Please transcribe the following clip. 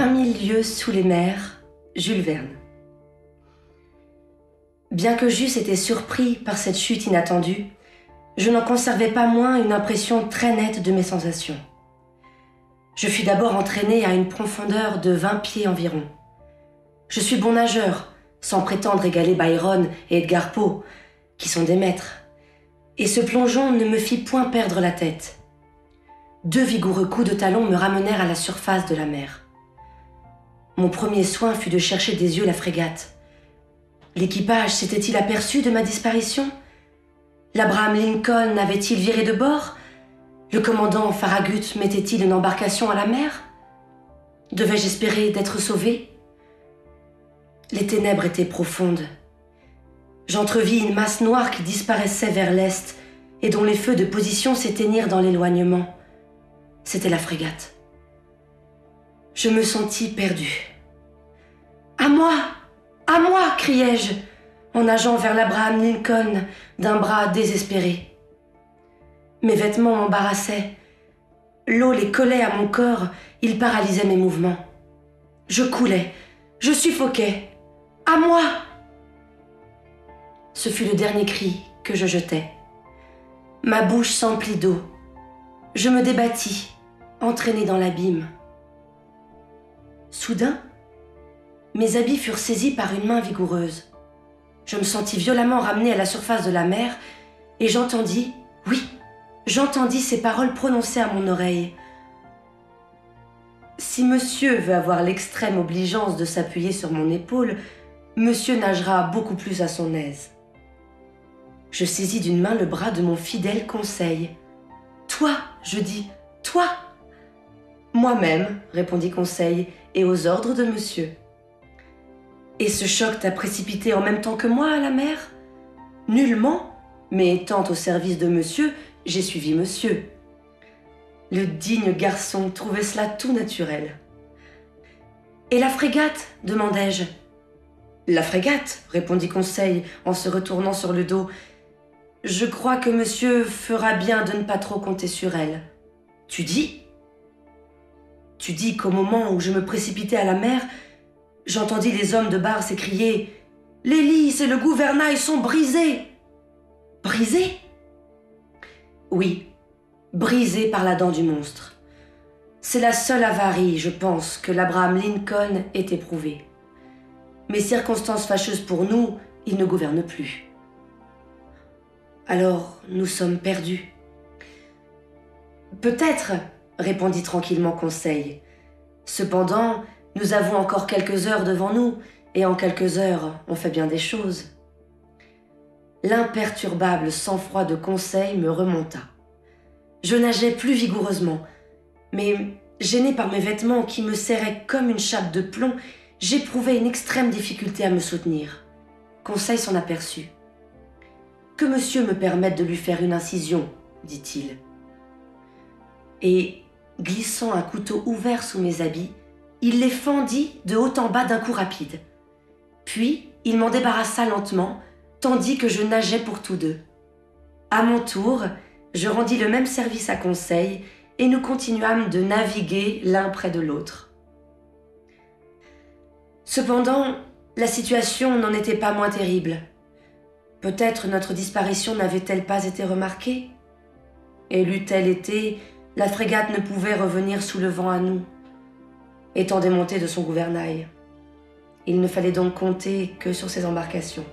20 000 lieues sous les mers, Jules Verne. Bien que j'eusse été surpris par cette chute inattendue, je n'en conservais pas moins une impression très nette de mes sensations. Je fus d'abord entraîné à une profondeur de 20 pieds environ. Je suis bon nageur, sans prétendre égaler Byron et Edgar Poe, qui sont des maîtres. Et ce plongeon ne me fit point perdre la tête. 2 vigoureux coups de talon me ramenèrent à la surface de la mer. Mon premier soin fut de chercher des yeux la frégate. L'équipage s'était-il aperçu de ma disparition? L'Abraham Lincoln avait-il viré de bord? Le commandant Farragut mettait-il une embarcation à la mer? Devais-je espérer d'être sauvé? Les ténèbres étaient profondes. J'entrevis une masse noire qui disparaissait vers l'est et dont les feux de position s'éteignirent dans l'éloignement. C'était la frégate. Je me sentis perdu. « À moi! À moi !» criai-je, en nageant vers l'Abraham Lincoln d'un bras désespéré. Mes vêtements m'embarrassaient. L'eau les collait à mon corps, il paralysait mes mouvements. Je coulais, je suffoquais. « À moi !» Ce fut le dernier cri que je jetai. Ma bouche s'emplit d'eau. Je me débattis, entraîné dans l'abîme. Soudain, mes habits furent saisis par une main vigoureuse. Je me sentis violemment ramené à la surface de la mer et j'entendis, oui, j'entendis ces paroles prononcées à mon oreille. « Si monsieur veut avoir l'extrême obligeance de s'appuyer sur mon épaule, monsieur nagera beaucoup plus à son aise. » Je saisis d'une main le bras de mon fidèle Conseil. « Toi, je dis, toi !»« Moi-même, répondit Conseil, et aux ordres de monsieur. »« Et ce choc t'a précipité en même temps que moi à la mer ? » ?»« Nullement, mais étant au service de monsieur, j'ai suivi monsieur. » Le digne garçon trouvait cela tout naturel. « Et la frégate ? demandai-je. »« La frégate, répondit Conseil en se retournant sur le dos. Je crois que monsieur fera bien de ne pas trop compter sur elle. Tu dis ? Tu dis qu'au moment où je me précipitais à la mer, j'entendis les hommes de barre s'écrier « L'hélice et le gouvernail sont brisés !»« Brisés ?» Oui, brisés par la dent du monstre. C'est la seule avarie, je pense, que l'Abraham Lincoln ait éprouvée. Mais circonstances fâcheuses pour nous, il ne gouverne plus. Alors, nous sommes perdus. Peut-être, répondit tranquillement Conseil. Cependant, nous avons encore quelques heures devant nous, et en quelques heures, on fait bien des choses. L'imperturbable sang-froid de Conseil me remonta. Je nageais plus vigoureusement, mais, gêné par mes vêtements qui me serraient comme une chape de plomb, j'éprouvais une extrême difficulté à me soutenir. Conseil s'en aperçut. « Que monsieur me permette de lui faire une incision, dit-il. » Et, glissant un couteau ouvert sous mes habits, il les fendit de haut en bas d'un coup rapide. Puis, il m'en débarrassa lentement, tandis que je nageais pour tous deux. À mon tour, je rendis le même service à Conseil et nous continuâmes de naviguer l'un près de l'autre. Cependant, la situation n'en était pas moins terrible. Peut-être notre disparition n'avait-elle pas été remarquée? Et l'eût-elle été, la frégate ne pouvait revenir sous le vent à nous, étant démontée de son gouvernail. Il ne fallait donc compter que sur ses embarcations.